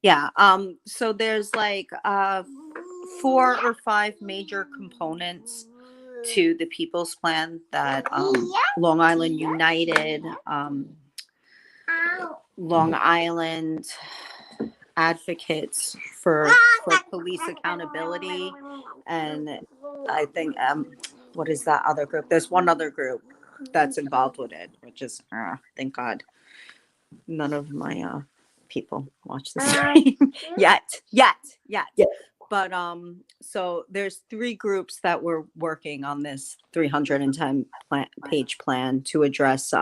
Yeah. So there's like 4 or 5 major components to the People's Plan that Long Island United, Long Island Advocates for Police Accountability, and I think what is that other group? There's one other group that's involved with it, which is thank God none of my people watch the stream yet. Yeah. But so there's 3 groups that were working on this 310-page plan to address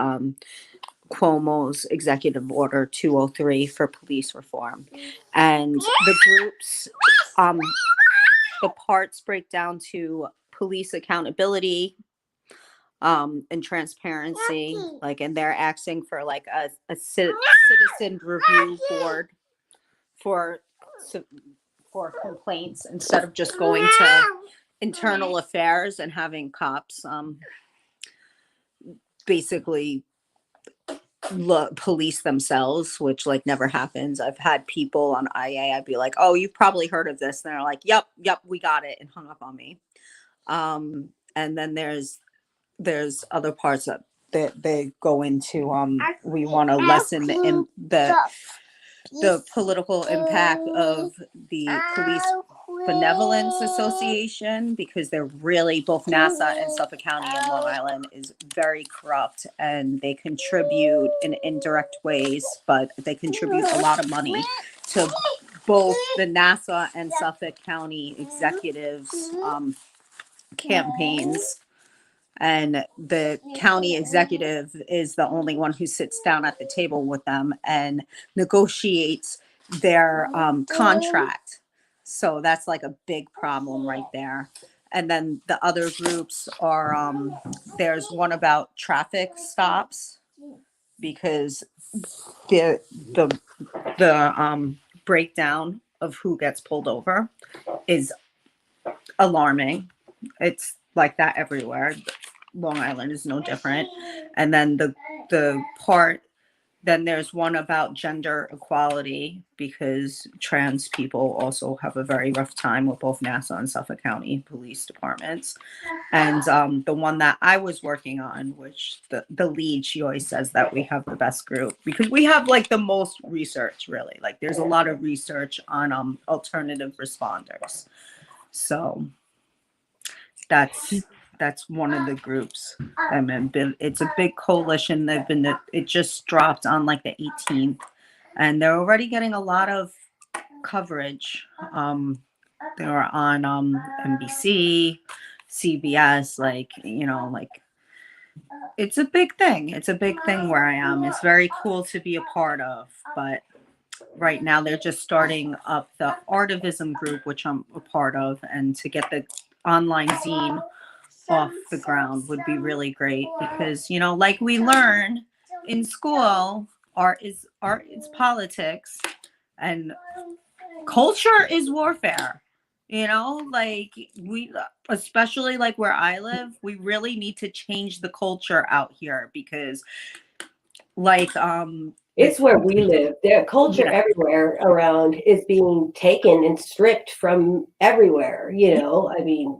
Cuomo's executive order 203 for police reform. And the groups, the parts break down to police accountability and transparency, like, and they're asking for like a citizen review board for complaints instead of just going to internal affairs and having cops basically police themselves, which like never happens. I've had people on IA, I'd be like, oh, you've probably heard of this, and they're like, yep, we got it, and hung up on me. And then there's other parts that they go into we want to lessen the political impact of the Police Benevolence Association, because they're really, both NASA and Suffolk County and Long Island is very corrupt, and they contribute in indirect ways, but they contribute a lot of money to both the NASA and Suffolk County executives campaigns. And the county executive is the only one who sits down at the table with them and negotiates their contract. So that's like a big problem right there. And then the other groups are, there's one about traffic stops, because the breakdown of who gets pulled over is alarming. It's like that everywhere. Long Island is no different. And then then there's one about gender equality, because trans people also have a very rough time with both NASA and Suffolk County police departments. And the one that I was working on, which the lead, she always says that we have the best group, because we have like the most research, really. Like there's a lot of research on alternative responders. So that's one of the groups. It's a big coalition. It just dropped on like the 18th, and they're already getting a lot of coverage. They were on NBC, CBS, like, like, it's a big thing. It's a big thing where I am. It's very cool to be a part of, but right now they're just starting up the Artivism group, which I'm a part of, and to get the online zine off the ground would be really great, because like we learn in school, art is politics, and culture is warfare. Like we, especially like where I live, we really need to change the culture out here, because like it's where we live. The culture everywhere around is being taken and stripped from everywhere. I mean,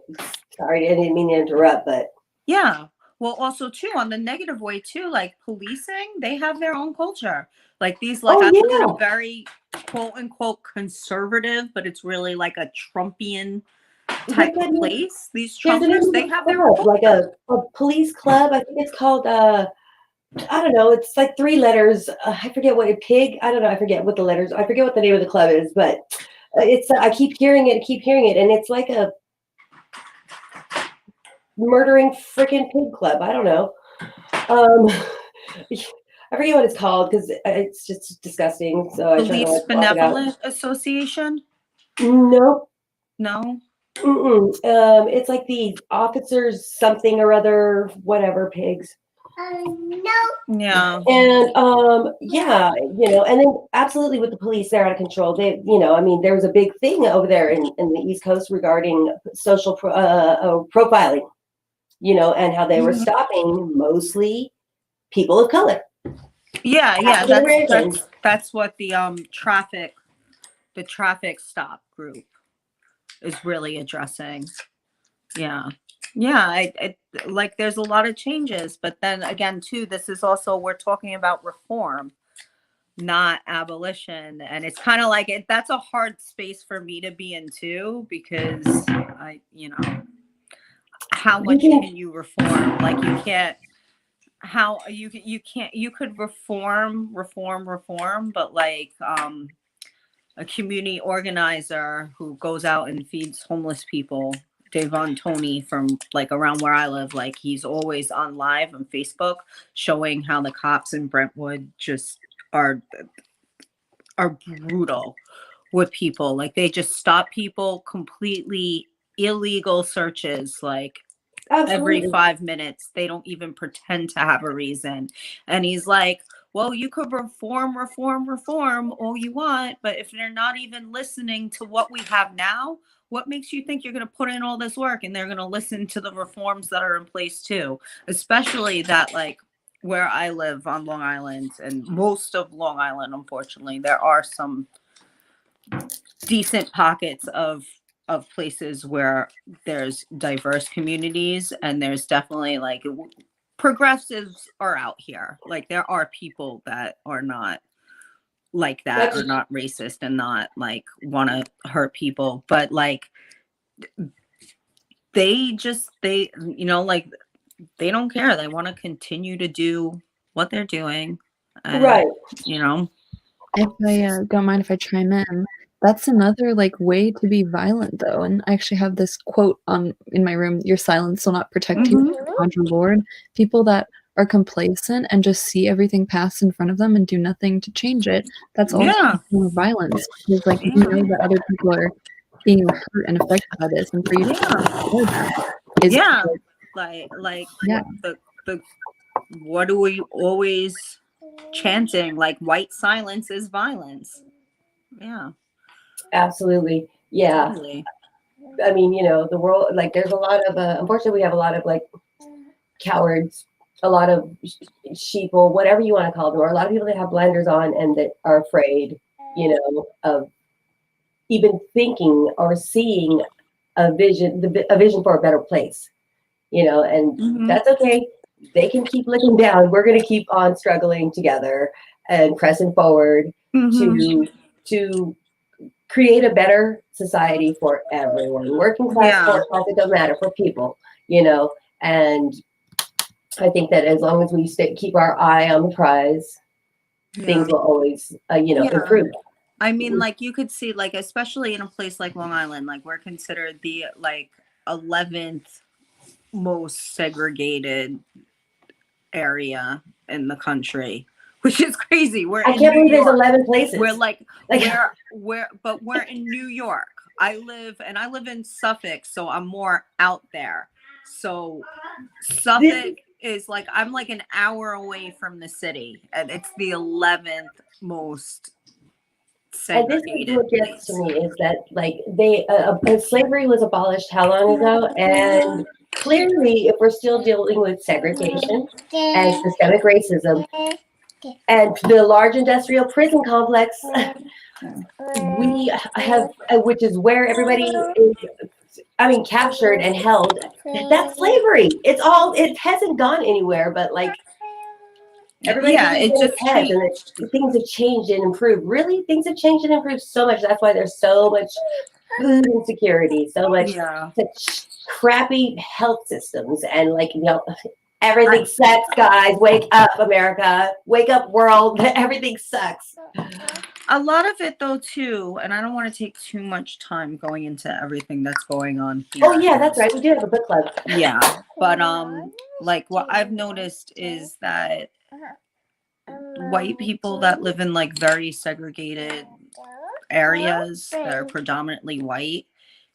sorry, I didn't mean to interrupt, but yeah. Well, also too, on the negative way too, like policing, they have their own culture. Like these, like I live in a very quote unquote conservative, but it's really like a Trumpian type of place. These Trumpers, they have their own culture. Like a police club. I think it's called I don't know. It's like 3 letters. I forget what pig. I don't know. I forget what the letters. I forget what the name of the club is, but it's. I keep hearing it, and it's like a murdering freaking pig club. I don't know. I forget what it's called, because it's just disgusting. So Police Benevolent Association. Nope. No. It's like the officers something or other, whatever, pigs. No. Yeah. And and then absolutely with the police, they're out of control. They, I mean, there was a big thing over there in the East Coast regarding social profiling, and how they were stopping mostly people of color. Yeah, yeah, African Americans. that's what the traffic stop group is really addressing. Yeah. Yeah, like there's a lot of changes, but then again too, this is also we're talking about reform, not abolition, and it's kind of like that's a hard space for me to be in too because how much can you reform? Like you can't how you can't you could reform, but like a community organizer who goes out and feeds homeless people, Davon Tony from like around where I live, like he's always on live on Facebook showing how the cops in Brentwood just are are brutal with people. Like they just stop people completely illegal searches like every Absolutely. 5 minutes. They don't even pretend to have a reason. And he's like, well, you could reform all you want, but if they're not even listening to what we have now, what makes you think you're going to put in all this work and they're going to listen to the reforms that are in place too? Especially that, like, where I live on Long Island and most of Long Island, unfortunately, there are some decent pockets of places where there's diverse communities, and there's definitely like progressives are out here. Like there are people that are not like that, That's or not racist and not like want to hurt people, but like they like they don't care. They want to continue to do what they're doing, and right. you know If I, don't mind if I chime in, that's another, like, way to be violent, though, and I actually have this quote in my room, "Your silence will not protect you, Mhm. Audre Lorde." People that are complacent and just see everything pass in front of them and do nothing to change it, that's also Yeah. a form of violence, because, like, you know that other people are being hurt and affected by this, and for you to ignore them is Yeah, like like yeah. the what do we always chanting, like white silence is violence. Yeah, Absolutely. Yeah. totally. I mean, the world, like, there's a lot of, unfortunately, we have a lot of, like, cowards, a lot of sheeple, whatever you want to call them, or a lot of people that have blinders on and that are afraid, of even thinking or seeing a vision for a better place, and Mhm. that's okay. They can keep looking down. We're going to keep on struggling together and pressing forward Mhm. to create a better society for everyone, working class, Yeah. poor class, it doesn't matter, for people, and I think that as long as we keep our eye on the prize, Yeah. things will always, Yeah. improve. I mean, like you could see, like especially in a place like Long Island, like we're considered the like 11th most segregated area in the country, which is crazy. We're I in can't New believe there's York. 11 places. We're like Like, we're in New York. I live in Suffolk, so I'm more out there. So Suffolk is like I'm like an hour away from the city, and it's the 11th most and this is segregated what gets to place. me, is that, like, slavery was abolished how long ago? And clearly, if we're still dealing with segregation and systemic racism and the large industrial prison complex, we have, which is where everybody is, captured and held. That's slavery. It hasn't gone anywhere, but, like, everybody Yeah, believes it in just its heads, and changed. things have changed and improved. Really, things have changed and improved so much. That's why there's so much food insecurity, so much Yeah. such crappy health systems, and, like, everything sucks, guys. Wake up, America. Wake up, world. Everything sucks. A lot of it though too, and I don't want to take too much time going into everything that's going on here. Oh yeah, that's right. We do have a book club. Yeah, but like what I've noticed is that white people that live in like very segregated areas that are predominantly white,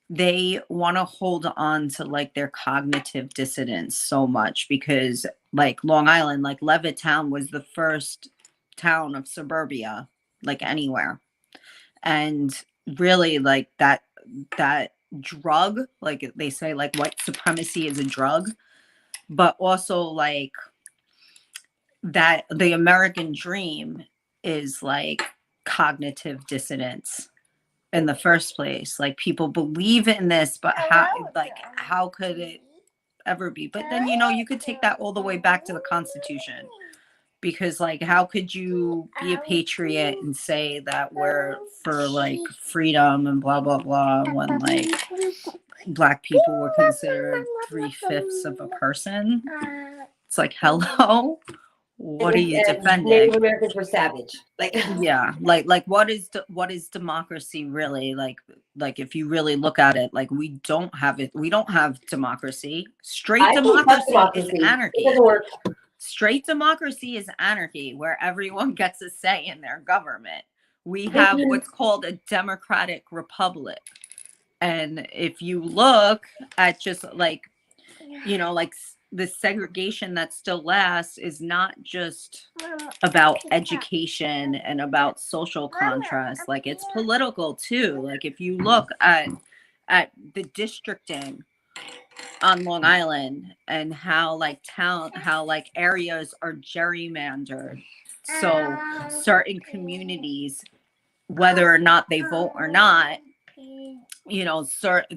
they want to hold on to like their cognitive dissonance so much because like Long Island, like Levittown was the first town of suburbia, like anywhere. And really like that drug, like they say like white supremacy is a drug, but also like that the American dream is like cognitive dissonance in the first place. Like people believe in this, but how could it ever be? But then, you could take that all the way back to the Constitution, because like how could you be a patriot and say that we're for like freedom and blah blah blah when like Black people were considered 3/5 of a person? It's like, hello, what are you And defending? Native Americans were savage. Like Yeah, like what is democracy really? Like if you really look at it, like we don't have it. We don't have democracy. Straight I think that's democracy is democracy. anarchy. It doesn't work. Straight democracy is anarchy, where everyone gets a say in their government. We have what's called a democratic republic. And if you look at just like, like the segregation that still lasts is not just about education and about social contrast. Like it's political too. Like if you look at the districting on Long Island and how like areas are gerrymandered. So certain communities, whether or not they vote or not,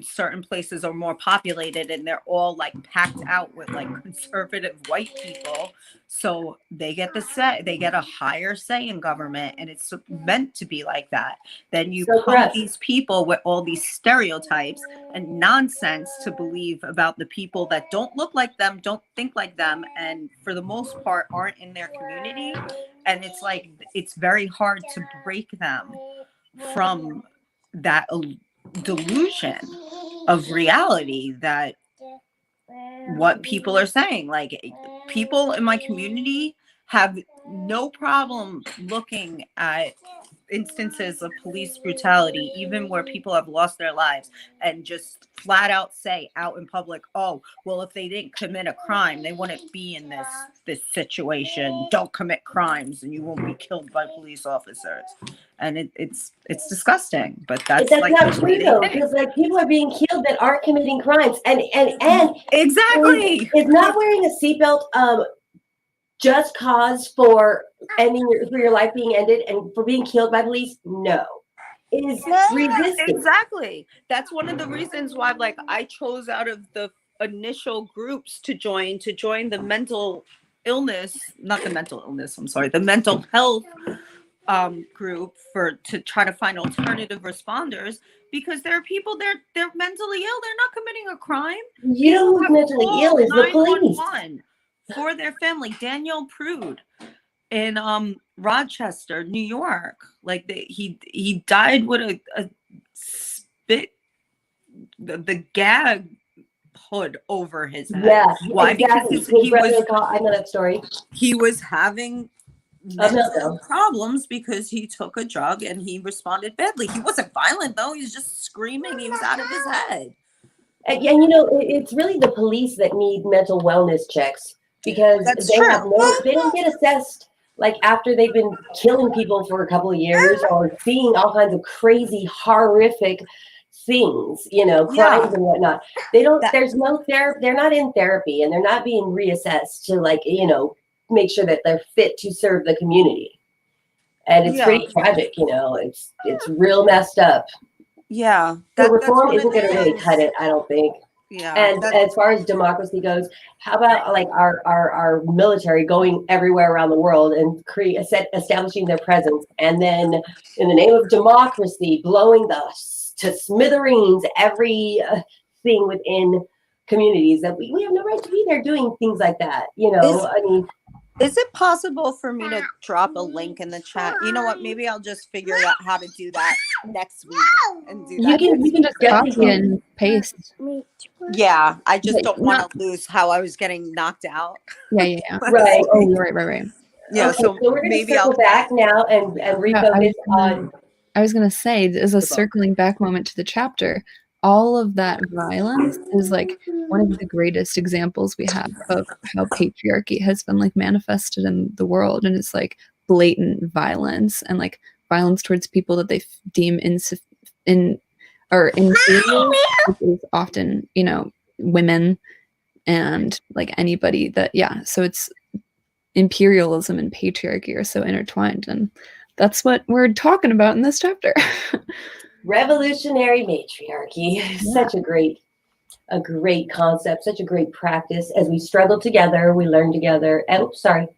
certain places are more populated and they're all like packed out with like conservative white people. So they get a higher say in government, and it's meant to be like that. Then you pump these people with all these stereotypes and nonsense to believe about the people that don't look like them, don't think like them, and for the most part aren't in their community. And it's like, it's very hard to break them from that delusion of reality that what people are saying. Like people in my community have no problem looking at instances of police brutality, even where people have lost their lives, and just flat out say out in public, oh, well, if they didn't commit a crime, they wouldn't be in this situation. Don't commit crimes and you won't be killed by police officers. And it's disgusting, but that's like not true though, because like people are being killed that aren't committing crimes, and exactly, is not wearing a seatbelt just cause for your life being ended and for being killed by police? No. It is resisting. Exactly. That's one of the reasons why like I chose out of the initial groups to join the mental illness, not the mental illness, I'm sorry, the mental health group to try to find alternative responders, because there are people they're mentally ill, they're not committing a crime. You know who's mentally ill is the police. For their family. Daniel Prude in Rochester, New York, like he died with a spit, the gag hood over his head. Yeah, why? Exactly. Because he was, I know that story. He was having mental problems because he took a drug and he responded badly. He wasn't violent though. He was just screaming. He was out of his head. And it's really the police that need mental wellness checks, because they don't get assessed like after they've been killing people for a couple of years or seeing all kinds of crazy, horrific things, crimes and whatnot. They don't. There's no therapy. They're not in therapy, and they're not being reassessed to make sure that they're fit to serve the community. And it's pretty tragic. It's real messed up. Yeah, the reform isn't going to really cut it, I don't think. Yeah. And as far as democracy goes, how about like our military going everywhere around the world and establishing their presence, and then in the name of democracy, blowing to smithereens every thing within communities that we have no right to be there doing things like that. Is it possible for me to drop a link in the chat? You know what? Maybe I'll just figure out how to do that next week and do that. You can just copy and paste. Yeah, I just don't want to lose how I was getting knocked out. Yeah. Right. Oh, right. Yeah. Okay, so we're going to circle back now and refocus on. I was going to say, as a circling back moment to the chapter, all of that violence is like one of the greatest examples we have of how patriarchy has been like manifested in the world. And it's like blatant violence and like violence towards people that they deem inferior, which is often, women and like anybody that, so it's imperialism and patriarchy are so intertwined, and that's what we're talking about in this chapter. Revolutionary matriarchy. Such a great concept, such a great practice. As we struggle together, we learn together. Oh, sorry.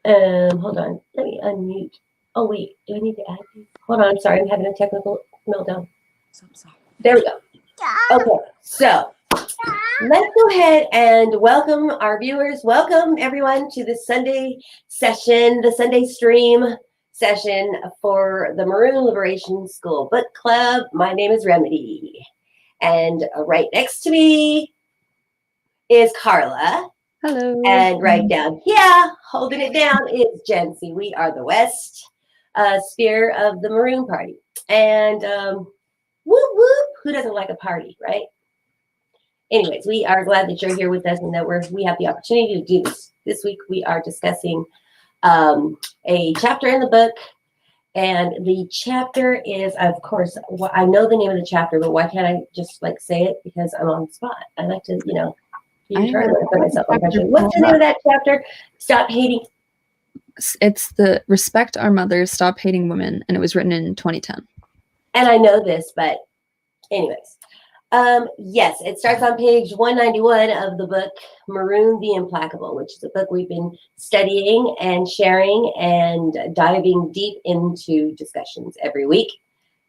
Hold on. Let me unmute. Oh, wait. Do I need to add these? Hold on. I'm sorry. I'm having a technical meltdown. There we go. Okay. So let's go ahead and welcome our viewers. Welcome, everyone, to the Sunday session, the Sunday stream session for the Maroon Liberation School Book Club. My name is Remedy. And right next to me is Carla. Hello. And right down here, holding it down, is Jency. We are the West sphere of the Maroon Party. And whoop, whoop, who doesn't like a party, right? Anyways, we are glad that you're here with us and that we have the opportunity to do this. This week, we are discussing a chapter in the book. And the chapter is, of course, I know the name of the chapter, but why can't I just like say it? Because I'm on the spot. I like to, be trying to put myself on pressure. What's the name of that chapter? Stop hating. It's the Respect Our Mothers, Stop Hating Women, and it was written in 2010. And I know this, but anyways. Yes, it starts on page 191 of the book Maroon The Implacable, which is a book we've been studying and sharing and diving deep into discussions every week.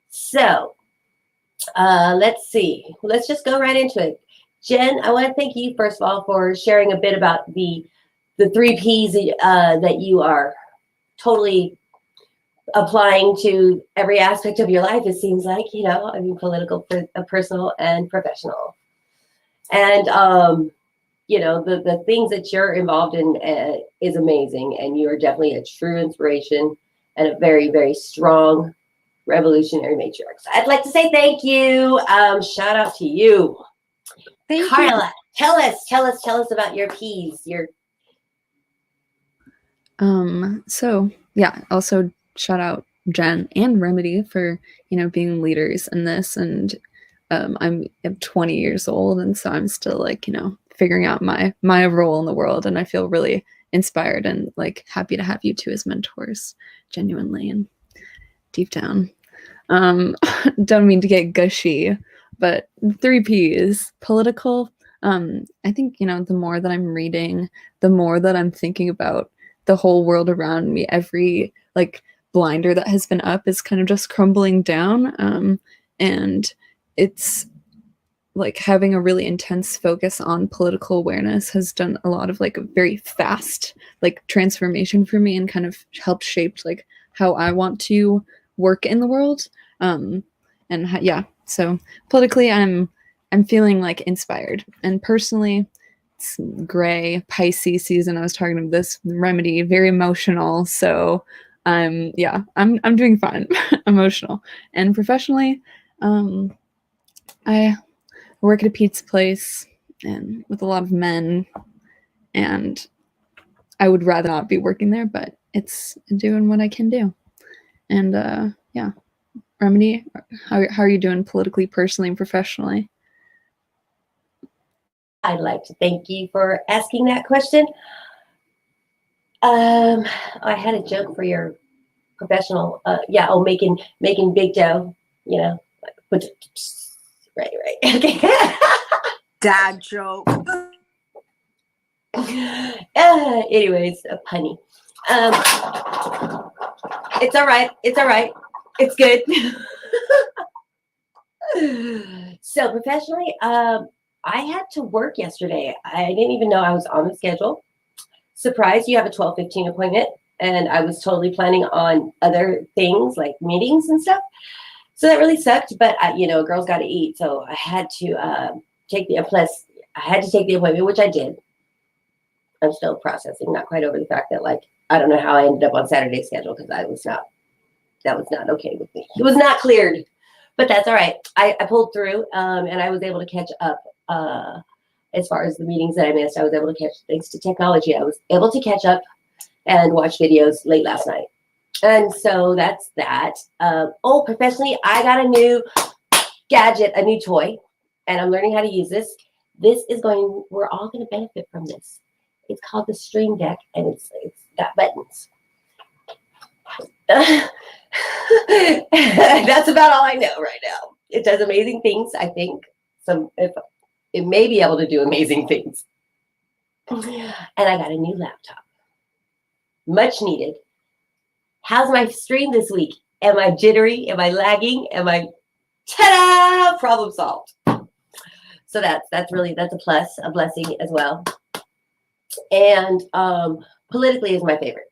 So let's see. Let's just go right into it. Jen, I want to thank you, first of all, for sharing a bit about the 3 Ps that you are totally applying to every aspect of your life, it seems like, political, personal, and professional. And, the things that you're involved in is amazing. And you are definitely a true inspiration and a very, very strong revolutionary matriarch. So I'd like to say thank you. Shout out to you. Thank Carla, you. tell us about your Ps. Also shout out Jen and Remedy for, being leaders in this. And I'm 20 years old, and so I'm still figuring out my role in the world. And I feel really inspired and happy to have you two as mentors, genuinely and deep down. Don't mean to get gushy, but 3 Ps, political. I think, the more that I'm reading, the more that I'm thinking about the whole world around me. Every blinder that has been up is kind of just crumbling down. And it's having a really intense focus on political awareness has done a lot of a very fast transformation for me and kind of helped shape how I want to work in the world. So politically I'm feeling inspired, and personally it's gray Pisces season. I was talking to this Remedy, very emotional. So I'm doing fine. Emotional. And professionally, I work at a pizza place and with a lot of men, and I would rather not be working there, but it's doing what I can do. And Remedy, how are you doing politically, personally, and professionally? I'd like to thank you for asking that question. I had a joke for your professional. Making big dough. Right. Okay. Dad joke. Anyways, a punny. It's all right. It's good. So professionally, I had to work yesterday. I didn't even know I was on the schedule. Surprise, you have a 12:15 appointment, and I was totally planning on other things like meetings and stuff. So that really sucked, but a girl's got to eat, so I had to take the appointment, which I did. I'm still processing, not quite over the fact that I don't know how I ended up on Saturday's schedule, because that was not okay with me. It was not cleared, but that's all right. I pulled through, and I was able to catch up. As far as the meetings that I missed, I was able to catch, thanks to technology, I was able to catch up and watch videos late last night. And so that's that. Professionally, I got a new gadget, a new toy, and I'm learning how to use this. We're all going to benefit from this. It's called the Stream Deck, and it's got buttons. That's about all I know right now. It does amazing things, I think. It may be able to do amazing things. And I got a new laptop. Much needed. How's my stream this week? Am I jittery? Am I lagging? Am I ta-da? Problem solved. So that's a plus, a blessing as well. And politically is my favorite.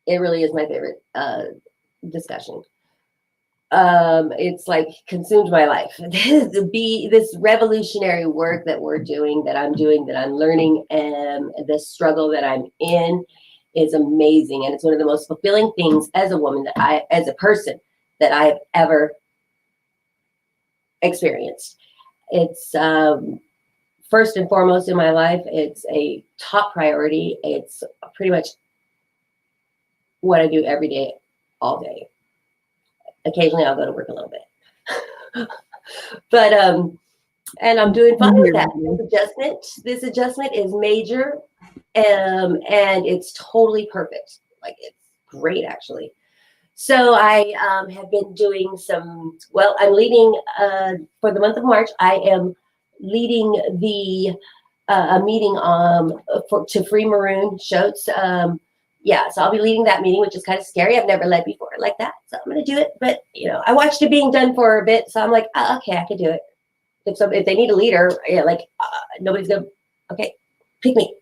It really is my favorite discussion. It's like consumed my life. This revolutionary work that we're doing, that I'm learning, and the struggle that I'm in is amazing. And it's one of the most fulfilling things as a woman as a person that I have ever experienced. It's first and foremost in my life. It's a top priority. It's pretty much what I do every day, all day. Occasionally I'll go to work a little bit. But and I'm doing fine with that. This adjustment is major, and it's totally perfect. Like, it's great, actually. So I have been doing I'm leading for the month of March. I am leading a meeting to free Maroon Shoatz. So I'll be leading that meeting, which is kind of scary. I've never led before like that, so I'm going to do it. But I watched it being done for a bit, so I'm like, okay, I could do it. If they need a leader, nobody's going to. Okay, pick me.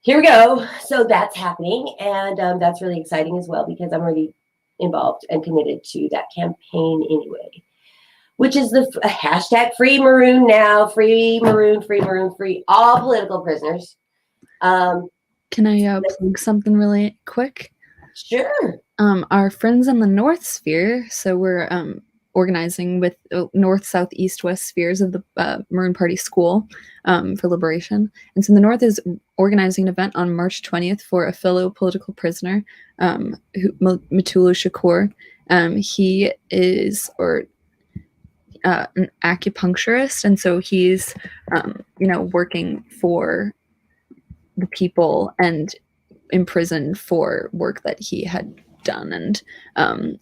Here we go. So that's happening, and that's really exciting as well, because I'm really involved and committed to that campaign anyway, which is the hashtag Free Maroon now. Free Maroon, free Maroon, free all political prisoners. Can I plug something really quick? Sure. Our friends in the North Sphere, so we're organizing with North, South, East, West spheres of the Maroon Party School for Liberation. And so the North is organizing an event on March 20th for a fellow political prisoner, Matulu Shakur. He is an acupuncturist, and so he's working for the people and imprisoned for work that he had done. And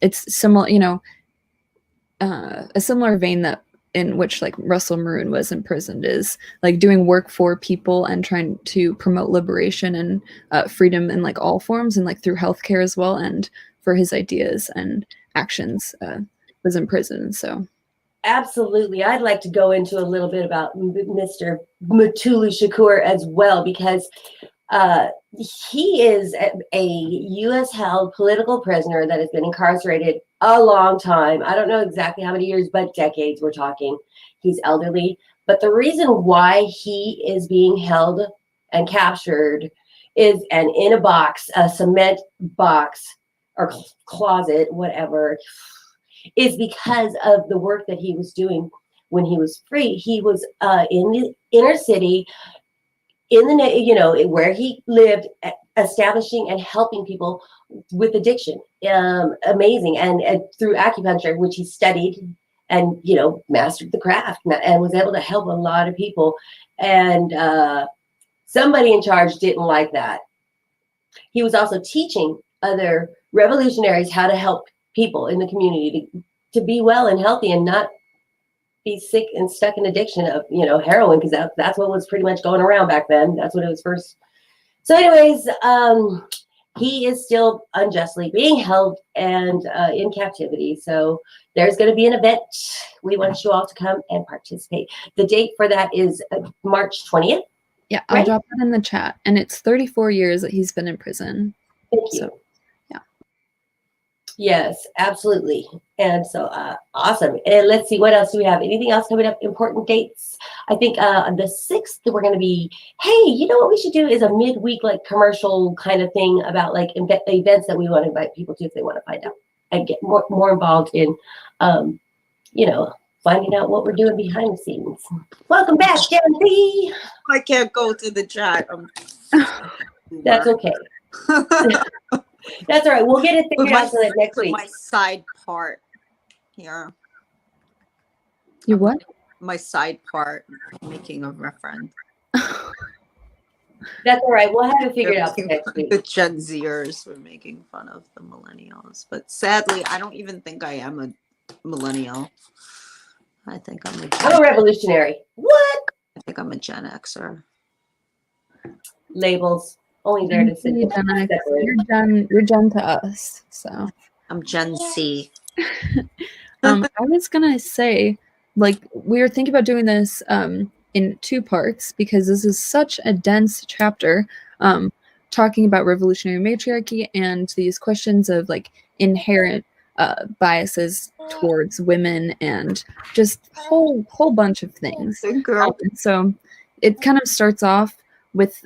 it's similar, a similar vein that in which like Russell Maroon was imprisoned, is like doing work for people and trying to promote liberation and freedom in like all forms, and like through healthcare as well, and for his ideas and actions was in prison. So absolutely, I'd like to go into a little bit about Mr. Matulu Shakur as well, because he is a U.S. held political prisoner that has been incarcerated a long time. I don't know exactly how many years, but decades we're talking. He's elderly. But the reason why he is being held and captured is, and in a box, a cement box or closet, whatever, is because of the work that he was doing when he was free. He was in the inner city, in the where he lived, establishing and helping people with addiction. Amazing. And through acupuncture, which he studied and mastered the craft, and was able to help a lot of people. And somebody in charge didn't like that. He was also teaching other revolutionaries how to help people in the community to be well and healthy, and not be sick and stuck in addiction of heroin, because that's what was pretty much going around back then. That's what it was first. So anyways, he is still unjustly being held and in captivity. So there's going to be an event. We want you all to come and participate. The date for that is March 20th. Yeah, I'll drop it in the chat. And it's 34 years that he's been in prison. Thank you. So, yeah. Yes, absolutely. And so awesome. And let's see, what else do we have? Anything else coming up? Important dates? I think on the 6th, we're going to be, hey, you know what we should do is a midweek like commercial kind of thing about like events that we want to invite people to if they want to find out and get more involved in, finding out what we're doing behind the scenes. Welcome back, Jesse. I can't go to the chat. That's okay. That's all right. We'll get it figured out for that next week. My side part here. Your what? My side part, making a reference. That's all right. We'll have it figured out for Making next fun of week. the Gen Zers for making fun of the millennials. But sadly, I don't even think I am a millennial. I think I'm a revolutionary. What? I think I'm a Gen Xer. Labels. Only there to sit. Gen X. You're Gen to us. So I'm Gen C. I was gonna say, like, we were thinking about doing this in two parts because this is such a dense chapter, talking about revolutionary matriarchy and these questions of like inherent biases towards women and just whole bunch of things. Girl. So it kind of starts off with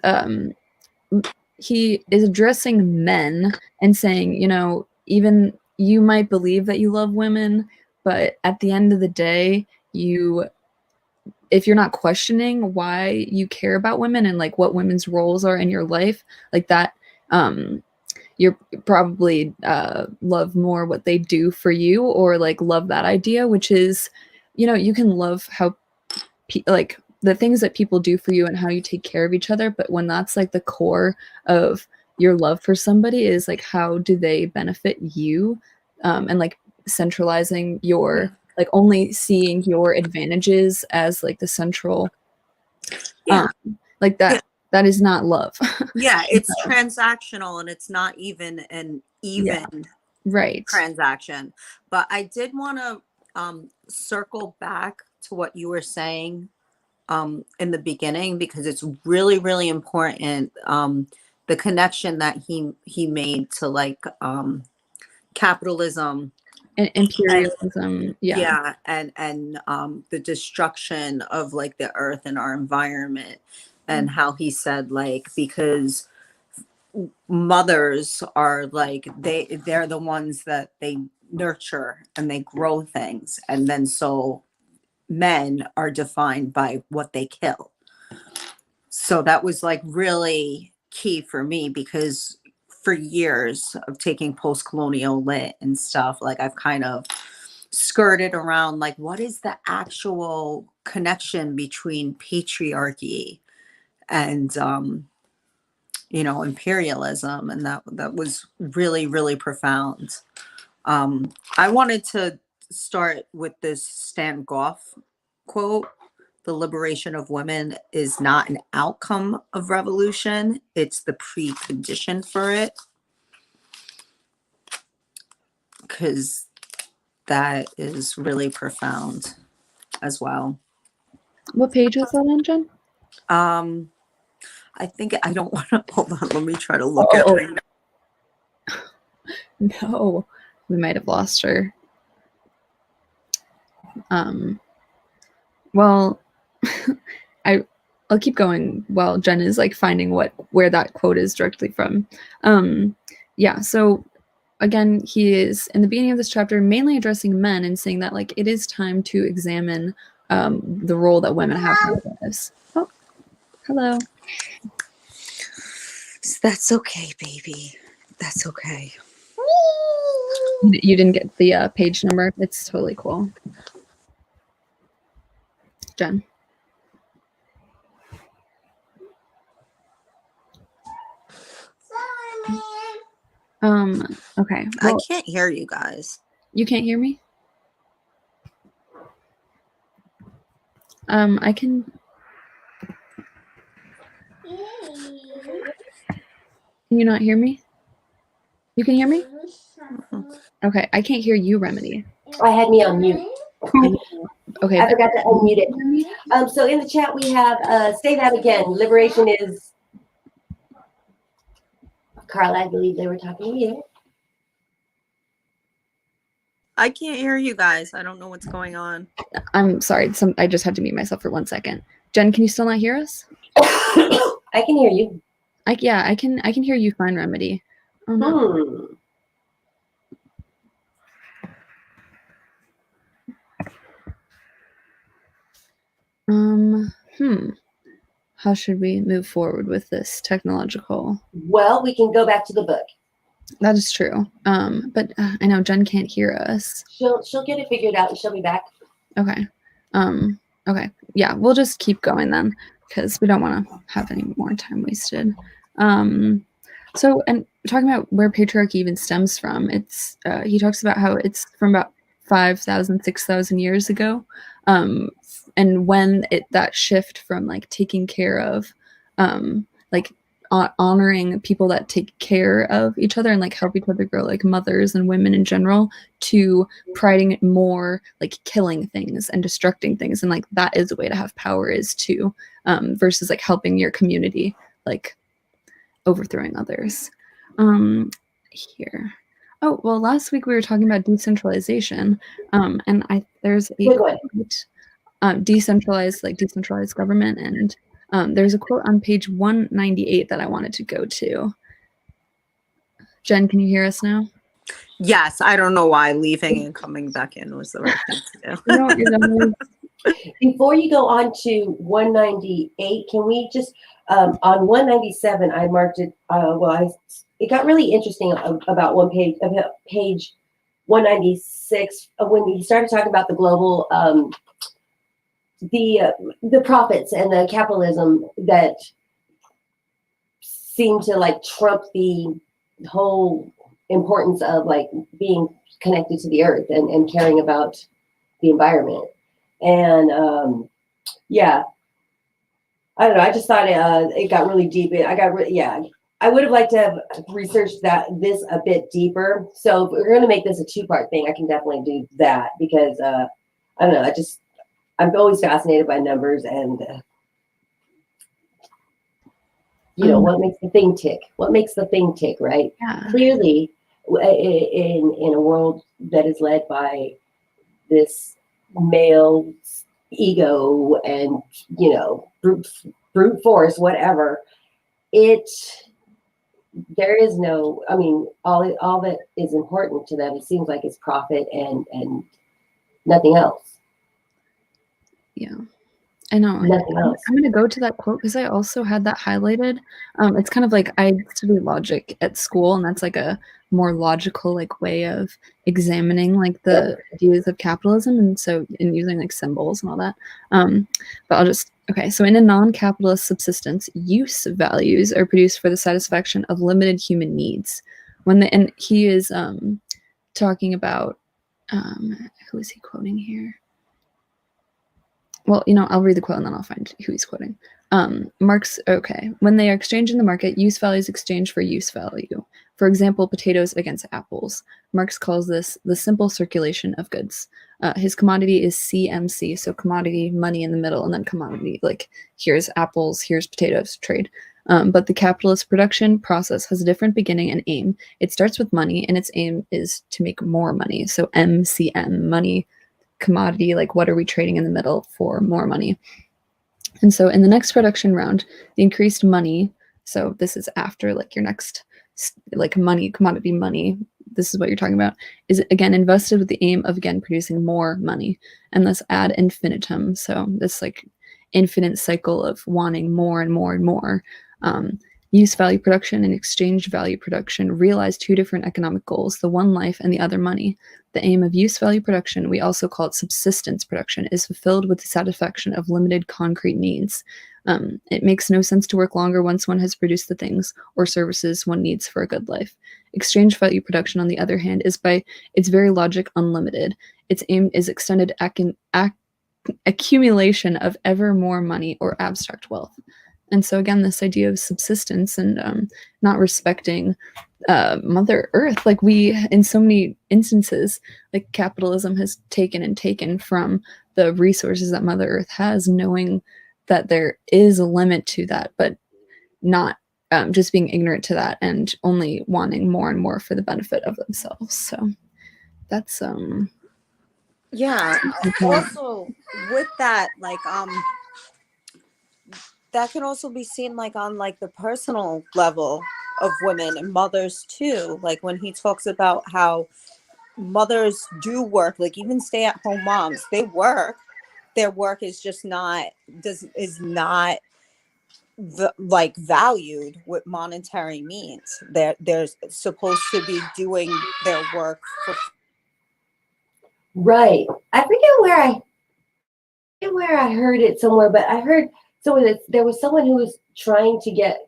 he is addressing men and saying, you know, even you might believe that you love women, but at the end of the day, if you're not questioning why you care about women and like what women's roles are in your life, like that, you're probably love more what they do for you, or like love that idea, which is, you know, you can love how like the things that people do for you and how you take care of each other, but when that's like the core of your love for somebody is like how do they benefit you, and like centralizing your like only seeing your advantages as like the central like that that is not love. Yeah, it's transactional and it's not even an even right transaction. But I did want to circle back to what you were saying in the beginning, because it's really, really important. The connection that he made to like capitalism and imperialism, and the destruction of like the earth and our environment, and how he said like because mothers are like they're the ones that they nurture and they grow things, and then so men are defined by what they kill. So that was like really key for me, because for years of taking post-colonial lit and stuff, like I've kind of skirted around like what is the actual connection between patriarchy and you know, imperialism, and that was really, really profound. I wanted to start with this Stan Goff quote: "The liberation of women is not an outcome of revolution; it's the precondition for it." Because that is really profound as well. What page was that on, Jen? I think I don't want to hold on. Let me try to look at it. No, we might have lost her. Well, I'll keep going while Jen is like finding where that quote is directly from. Yeah, so again, he is in the beginning of this chapter mainly addressing men and saying that like it is time to examine the role that women have in our lives. Oh, hello. That's okay, baby. That's okay. You didn't get the page number. It's totally cool. Jen. Okay. Well, I can't hear you guys. You can't hear me? I can. Can you not hear me? You can hear me? Okay, I can't hear you, Remedy. I had me on mute. Okay. I forgot to unmute it. So in the chat we have, say that again. Liberation is, Carla, I believe they were talking to you. I can't hear you guys. I don't know what's going on. I'm sorry. I just had to mute myself for 1 second. Jen, can you still not hear us? I can hear you. Yeah, I can hear you fine, Remedy. Oh, no. How should we move forward with this technological? Well, we can go back to the book. That is true. But I know Jen can't hear us. She'll get it figured out and she'll be back. Okay. Okay. Yeah, we'll just keep going then. because we don't want to have any more time wasted. So, and talking about where patriarchy even stems from, it's he talks about how it's from about 5,000, 6,000 years ago, and when that shift from like taking care of, like honoring people that take care of each other and like help each other grow, like mothers and women in general, to priding it more like killing things and destructing things, and like that is a way to have power, is to versus like helping your community, like overthrowing others. Here. Oh, well, last week we were talking about decentralization, and there's a Good one. quote, decentralized government, and there's a quote on page 198 that I wanted to go to. Jen, can you hear us now? Yes, I don't know why leaving and coming back in was the right thing to do. You know what you're done with? Before you go on to 198, can we just on 197? I marked it. It got really interesting about page 196 when he started talking about the global the profits and the capitalism that seem to like trump the whole importance of like being connected to the earth and caring about the environment. And yeah, I don't know. I just thought it got really deep. I would have liked to have researched this a bit deeper. So if we're going to make this a 2-part thing, I can definitely do that because I don't know. I'm always fascinated by numbers and what makes the thing tick. What makes the thing tick, right? Yeah. Clearly, in a world that is led by this male ego and brute force, whatever, there is no, I mean, all that is important to them, it seems like, is profit and nothing else. Yeah, I know. Nothing else. I'm going to go to that quote because I also had that highlighted. It's kind of like I studied logic at school, and that's like a more logical like way of examining like the ideas of capitalism, and so in using like symbols and all that. But so in a non-capitalist subsistence, use values are produced for the satisfaction of limited human needs. And he is talking about who is he quoting here? Well, I'll read the quote and then I'll find who he's quoting. Marx, when they are exchanged in the market, use value is exchanged for use value. For example, potatoes against apples. Marx calls this the simple circulation of goods. His commodity is CMC, so commodity, money in the middle, and then commodity, like here's apples, here's potatoes, trade. But the capitalist production process has a different beginning and aim. It starts with money, and its aim is to make more money. So MCM, money, commodity, like what are we trading in the middle for more money. And so in the next production round, the increased money, so this is after like your next like money, commodity money, this is what you're talking about, is again invested with the aim of again producing more money, and thus ad infinitum, so this like infinite cycle of wanting more and more and more. Use value production and exchange value production realize two different economic goals, the one life and the other money. The aim of use value production, we also call it subsistence production, is fulfilled with the satisfaction of limited concrete needs. It makes no sense to work longer once one has produced the things or services one needs for a good life. Exchange value production, on the other hand, is by its very logic unlimited. Its aim is extended accumulation of ever more money or abstract wealth. And so again, this idea of subsistence and not respecting Mother Earth, like we, in so many instances, like capitalism has taken from the resources that Mother Earth has, knowing that there is a limit to that, but not just being ignorant to that and only wanting more and more for the benefit of themselves. So that's yeah. Also, with that, like that can also be seen like on like the personal level of women and mothers too. Like when he talks about how mothers do work, like even stay-at-home moms, they work. Their work is just not like valued with monetary means. They're supposed to be doing their work for. Right. I forget where I heard it somewhere, but I heard So there was someone who was trying to get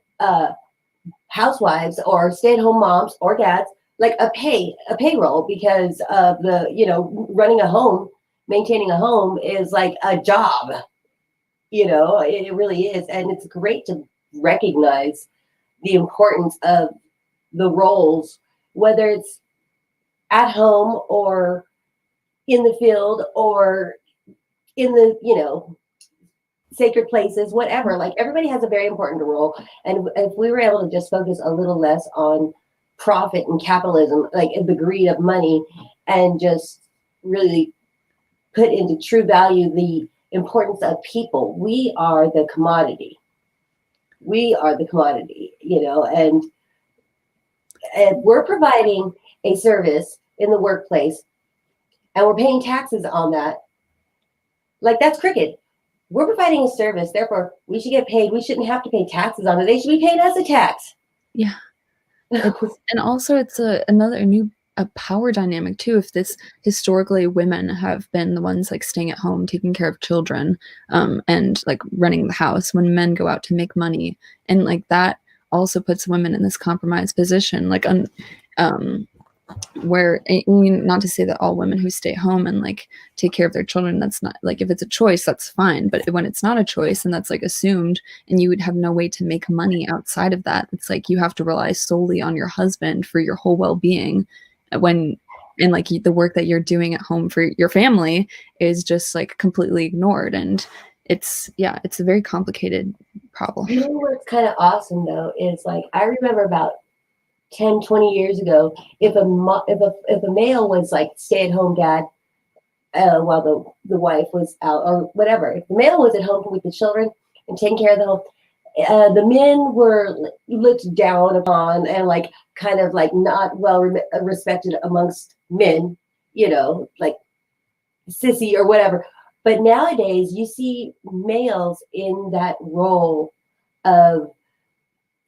housewives or stay-at-home moms or dads like a payroll, because of the, running a home, maintaining a home is like a job. It really is. And it's great to recognize the importance of the roles, whether it's at home or in the field or in the, sacred places, whatever. Like, everybody has a very important role. And if we were able to just focus a little less on profit and capitalism, like the greed of money, and just really put into true value the importance of people. We are the commodity. We are the commodity, and we're providing a service in the workplace, and we're paying taxes on that. Like, that's cricket. We're providing a service, therefore we should get paid. We shouldn't have to pay taxes on it. They should be paying us a tax. Yeah. And also it's another new power dynamic too. If this historically women have been the ones like staying at home, taking care of children, and like running the house when men go out to make money, and like that also puts women in this compromised position, like where, I mean, not to say that all women who stay home and like take care of their children, that's not, like, if it's a choice, that's fine. But when it's not a choice and that's like assumed, and you would have no way to make money outside of that, it's like you have to rely solely on your husband for your whole well-being, and like the work that you're doing at home for your family is just like completely ignored. And it's a very complicated problem. You know what's kind of awesome though is, like, I remember about 10, 20 years ago, if a male was like stay-at-home dad while the wife was out or whatever, if the male was at home with the children and taking care of the home, the men were looked down upon and like kind of like not well respected amongst men, like sissy or whatever. But nowadays you see males in that role of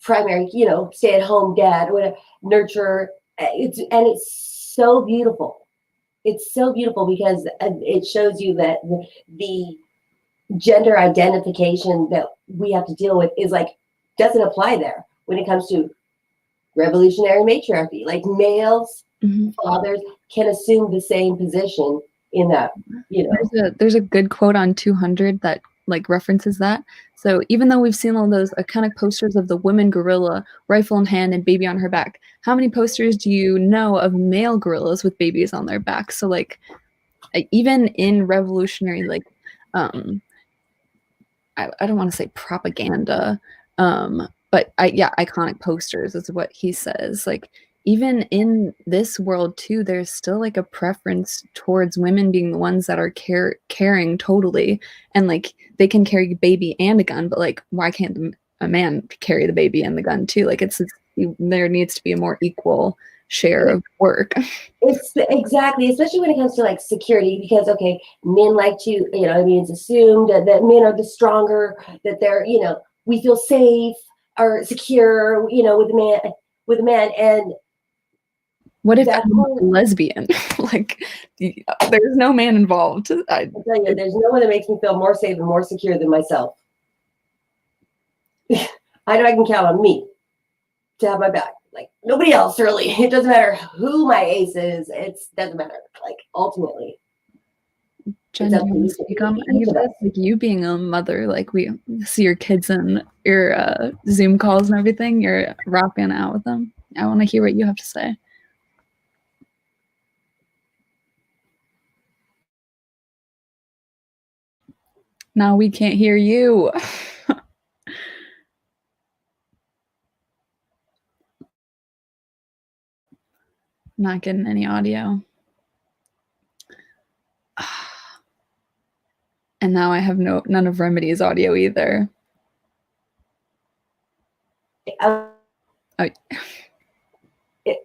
primary, stay-at-home dad or whatever, nurturer. It's so beautiful. It's so beautiful because it shows you that the gender identification that we have to deal with is like doesn't apply there when it comes to revolutionary matriarchy. Like, males, fathers can assume the same position in that. There's a good quote on 200 that like references that. So even though we've seen all those iconic posters of the woman gorilla, rifle in hand and baby on her back, how many posters do you know of male gorillas with babies on their back? So like even in revolutionary, like I don't want to say propaganda, but iconic posters is what he says. Like, even in this world too, there's still like a preference towards women being the ones that are caring totally, and like they can carry a baby and a gun, but like why can't a man carry the baby and the gun too? Like there needs to be a more equal share of work. It's exactly, especially when it comes to like security, because okay, men like to, it's assumed that men are the stronger, that they're, we feel safe or secure, with a man. And what if I'm a lesbian? Like, there's no man involved. I tell you, there's no one that makes me feel more safe and more secure than myself. I know I can count on me to have my back. Like, nobody else, really. It doesn't matter who my ace is. It doesn't matter. Like, ultimately. Jen, do you want to speak on any of this? Like, you being a mother, like, we see your kids in your Zoom calls and everything. You're rocking out with them. I want to hear what you have to say. Now we can't hear you. Not getting any audio. And now I have none of Remedy's audio either. In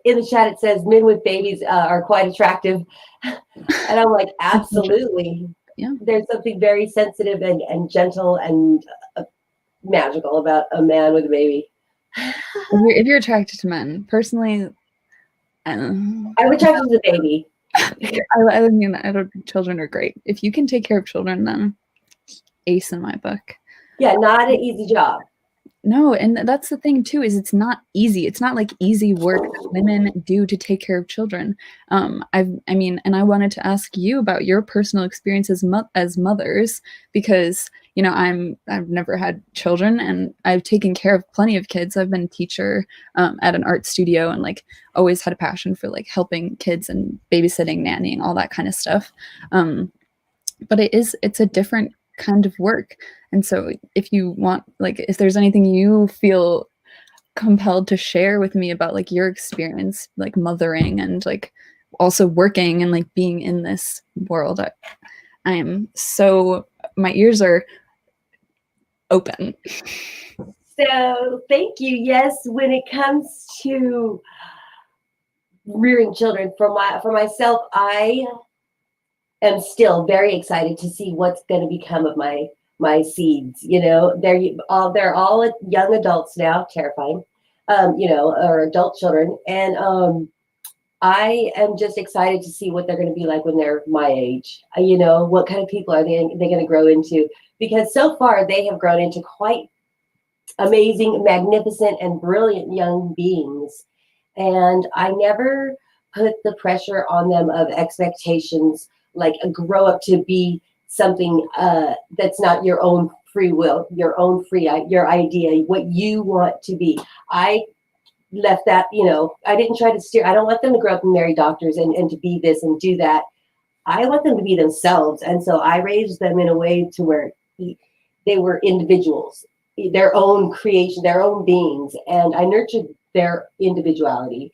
the chat it says men with babies are quite attractive. And I'm like, absolutely. Yeah. There's something very sensitive and gentle and magical about a man with a baby. If you're attracted to men, personally, I'm attracted to the baby. I mean, children are great. If you can take care of children, then ace in my book. Yeah, not an easy job. No, and that's the thing too, is it's not easy. It's not like easy work that women do to take care of children. I mean, and I wanted to ask you about your personal experience as mothers, because I've never had children, and I've taken care of plenty of kids. I've been a teacher at an art studio, and like always had a passion for like helping kids and babysitting, nannying, all that kind of stuff. But it's a different kind of work. And so if you want, like, if there's anything you feel compelled to share with me about like your experience, like mothering and like also working and like being in this world, I am so, my ears are open. So thank you. Yes, when it comes to rearing children, for myself, I am still very excited to see what's going to become of my seeds. They're all young adults now, terrifying, or adult children, and I am just excited to see what they're going to be like when they're my age. What kind of people are they going to grow into? Because so far they have grown into quite amazing, magnificent, and brilliant young beings, and I never put the pressure on them of expectations, like grow up to be something that's not your own free will, your idea, what you want to be. I left that, I didn't try to steer. I don't want them to grow up and marry doctors and to be this and do that. I want them to be themselves. And so I raised them in a way to where they were individuals, their own creation, their own beings. And I nurtured their individuality.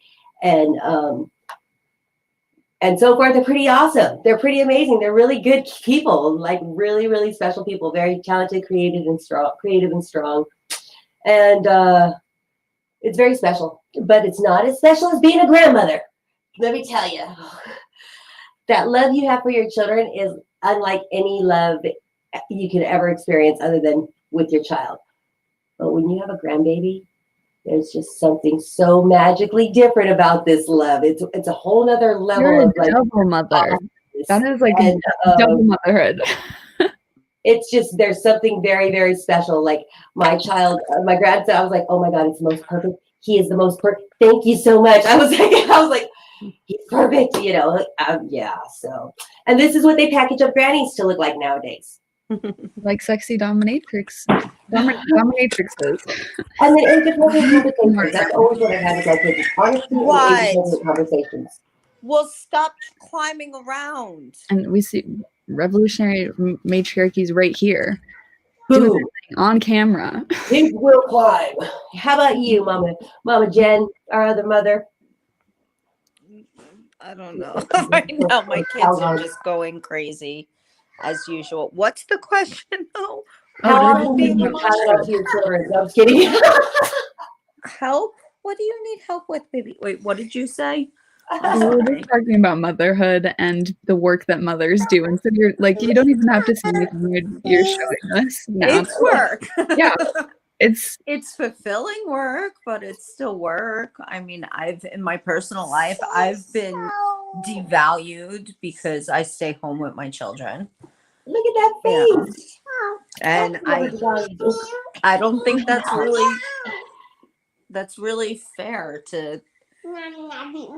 And so far, they're pretty awesome. They're pretty amazing. They're really good people, like really, really special people, very talented, creative and strong. And it's very special, but it's not as special as being a grandmother. Let me tell you, that love you have for your children is unlike any love you can ever experience other than with your child. But when you have a grandbaby, there's just something so magically different about this love. It's a whole nother level. You're of a double mother. That is like double motherhood. It's just, there's something very, very special. Like my child, my grandson, I was like, oh my God, it's the most perfect. He is the most perfect. Thank you so much. I was like, he's perfect, yeah. So, and this is what they package up grannies to look like nowadays. Like sexy dominatrix. Dominatrixes. And then independent conversations. That's always what I had with my kids. Honesty and independent conversations. Well, stop climbing around. And we see revolutionary matriarchies right here. Doing everything on camera. Kids will climb. How about you, Mama Jen, our other mother? I don't know. Right now, my kids are just going crazy as usual. What's the question though? How often do you tell out to your children? No, I'm just kidding. Help? What do you need help with, baby? Wait, what did you say? We're just talking about motherhood and the work that mothers do, and so you're like, you don't even have to say anything. You're showing us now. It's work. Yeah, it's fulfilling work, but it's still work. I mean, in my personal life, I've been devalued because I stay home with my children. Look at that face. Yeah. And I don't think that's really fair to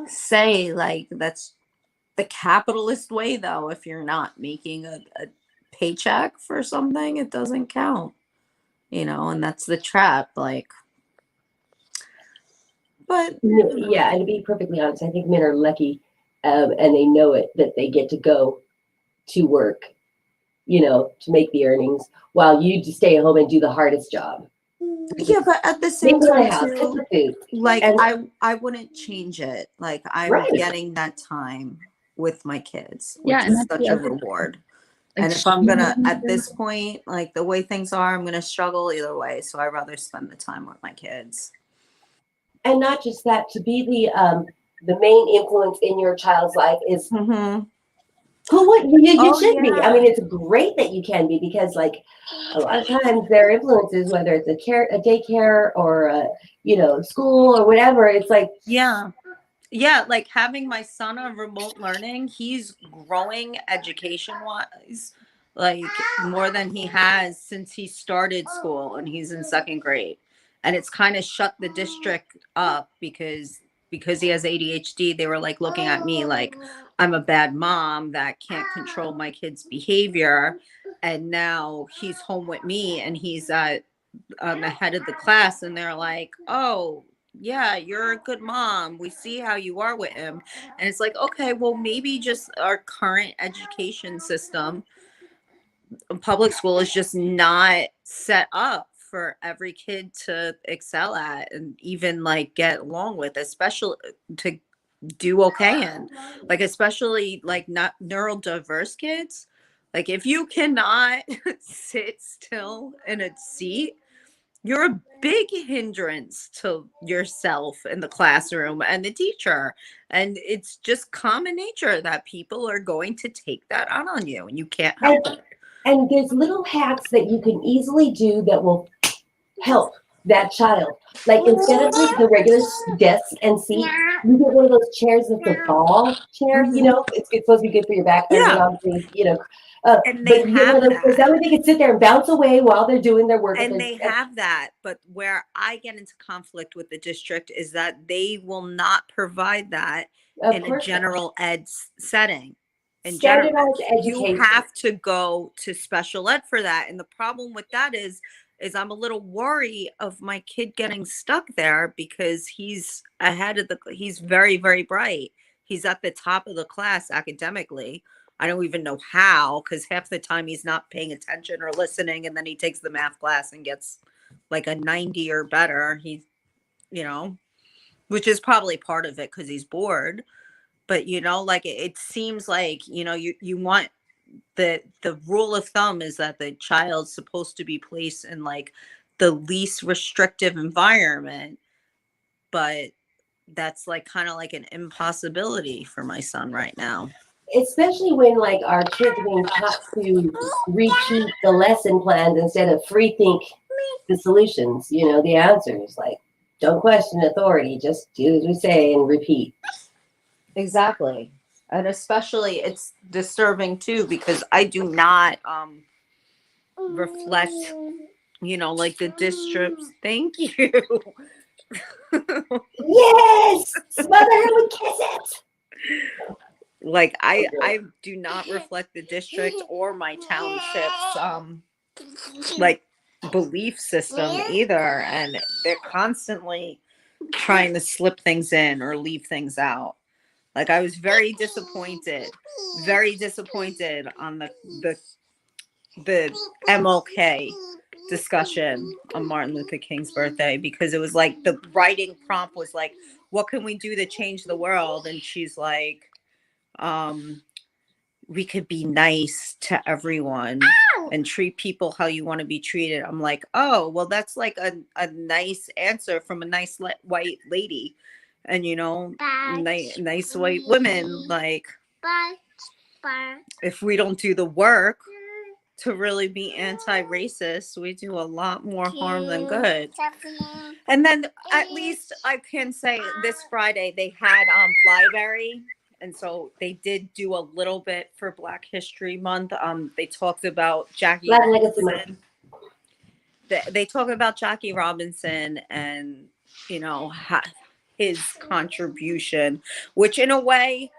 say, like, that's the capitalist way, though. If you're not making a paycheck for something, it doesn't count, and that's the trap. Like, but yeah, and to be perfectly honest, I think men are lucky, and they know it, that they get to go to work, to make the earnings while you just stay at home and do the hardest job. Yeah, but at the same time, too, like, I wouldn't change it. Like, I'm getting that time with my kids, which is such a reward. Like, and if I'm gonna, at this point, like the way things are, I'm gonna struggle either way. So I'd rather spend the time with my kids. And not just that, to be the main influence in your child's life is who you should be. I mean, it's great that you can be, because like a lot of times their influences, whether it's a daycare or school or whatever, it's like like having my son on remote learning, he's growing education wise like more than he has since he started school, and he's in second grade. And it's kind of shut the district up because he has ADHD. They were like looking at me like I'm a bad mom that can't control my kid's behavior. And now he's home with me, and he's at the head of the class, and they're like, "Oh, yeah, you're a good mom. We see how you are with him." And it's like, okay, well, maybe just our current education system, public school, is just not set up for every kid to excel at and even like get along with, especially to do okay in, like, especially like not neurodiverse kids. Like, if you cannot sit still in a seat, you're a big hindrance to yourself in the classroom and the teacher. And it's just common nature that people are going to take that out on you, and you can't help it. And there's little hacks that you can easily do that will help that child. Like, instead of the regular desk and seat, you get one of those chairs with the ball chair. You know, it's supposed to be good for your back. Yeah. And obviously, you know, And they but you get one have of those chairs. that. That way they can sit there and bounce away while they're doing their work. And they have that, but where I get into conflict with the district is that they will not provide that in a general ed setting. In general, Standardized education. you have to go to special ed for that. And the problem with that is I'm a little worried of my kid getting stuck there, because he's he's very, very bright. He's at the top of the class academically. I don't even know how, because half the time he's not paying attention or listening, and then he takes the math class and gets like a 90 or better. He's, which is probably part of it because he's bored. But like it seems like you want the rule of thumb is that the child's supposed to be placed in like the least restrictive environment, but that's like kind of like an impossibility for my son right now. Especially when like our kids are being taught to repeat the lesson plans instead of free think the solutions, the answers. Like, don't question authority, just do as we say and repeat. Exactly. And especially it's disturbing too, because I do not reflect, like the district. Thank you. Yes, smother her with kisses. Like I do not reflect the district or my township's like belief system either, and they're constantly trying to slip things in or leave things out. Like, I was very disappointed on the MLK discussion on Martin Luther King's birthday, because it was like the writing prompt was like, what can we do to change the world? And she's like, we could be nice to everyone and treat people how you want to be treated. I'm like, oh, well, that's like a nice answer from a nice white lady. And, nice white women, like, if we don't do the work to really be anti-racist, we do a lot more harm than good. And then at least I can say this Friday they had library. And so they did do a little bit for Black History Month. They talked about Jackie Robinson. They talk about Jackie Robinson and, his contribution, which in a way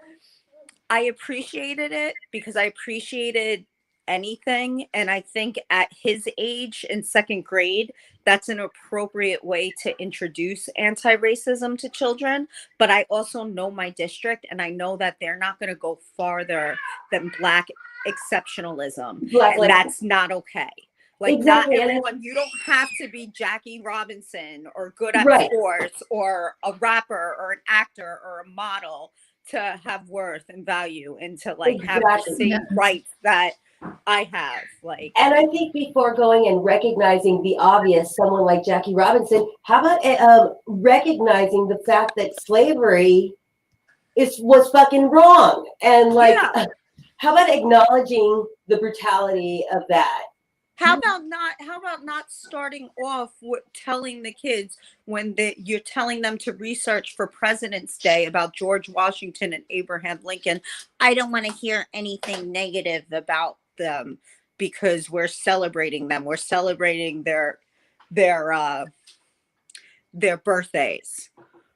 I appreciated it, because I appreciated anything. And I think at his age in second grade, that's an appropriate way to introduce anti-racism to children. But I also know my district, and I know that they're not going to go farther than Black exceptionalism. And that's not okay. Like, exactly. Not everyone, you don't have to be Jackie Robinson or good at sports or a rapper or an actor or a model to have worth and value and to like have the same rights that I have. Like, and I think before going and recognizing the obvious, someone like Jackie Robinson, how about recognizing the fact that slavery was fucking wrong? And like, how about acknowledging the brutality of that? How about not starting off with telling the kids when you're telling them to research for President's Day about George Washington and Abraham Lincoln? I don't want to hear anything negative about them. because we're celebrating them. We're celebrating their birthdays.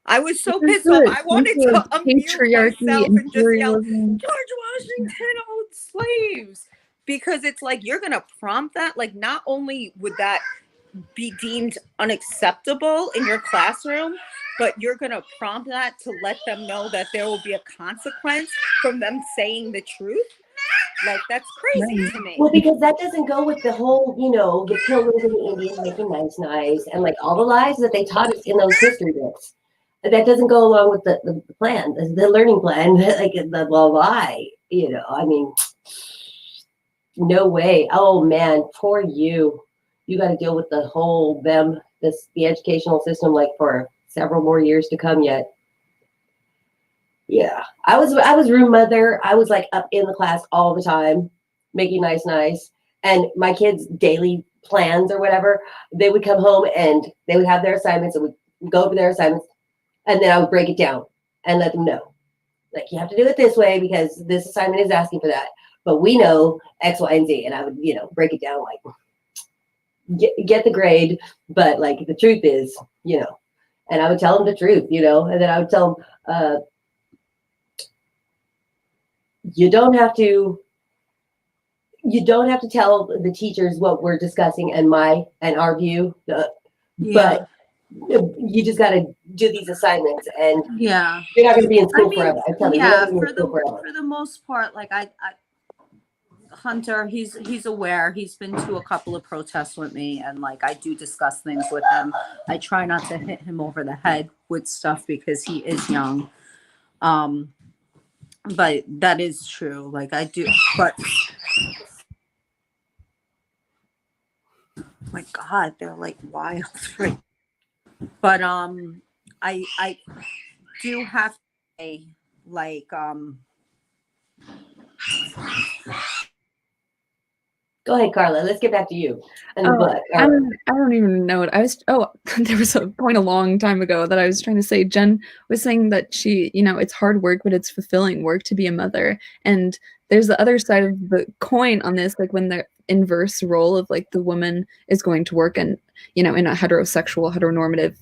I was so This is pissed off. the I wanted issue of to unmute patriarchy, myself and just yell, imperialism. George Washington owned slaves. Because it's like, you're going to prompt that. Like, not only would that be deemed unacceptable in your classroom, but you're going to prompt that to let them know that there will be a consequence from them saying the truth. Like, that's crazy to me. Well, because that doesn't go with the whole, you know, the Pilgrims and the Indians making nice, and like all the lies that they taught us in those history books. That doesn't go along with the plan, the learning plan, like the lie, you know. I mean, no way. Oh man, poor you. You got to deal with the whole the educational system like for several more years to come yet. Yeah, I was room mother. I was like up in the class all the time, making nice, and my kids' daily plans or whatever. They would come home and they would have their assignments, and we'd go over their assignments, and then I would break it down and let them know, like, you have to do it this way because this assignment is asking for that. But we know X, Y, and Z, and I would, you know, break it down like get the grade, but like the truth is, you know, and I would tell them the truth, you know, and then I would tell them. You don't have to tell the teachers what we're discussing and our view, but you just got to do these assignments, and you're not going to be in school forever. I'm telling you, you're not gonna be in school forever. For the most part, like I Hunter, he's aware. He's been to a couple of protests with me, and like I do discuss things with him. I try not to hit him over the head with stuff because he is young. But that is true. Like I do, but my God, they're like wild. But I do have to say, like Go ahead, Carla. Let's get back to you and the book. I don't even know what I was. Oh, there was a point a long time ago that I was trying to say. Jen was saying that she, you know, it's hard work, but it's fulfilling work to be a mother. And there's the other side of the coin on this, like when the inverse role of like the woman is going to work and, you know, in a heteronormative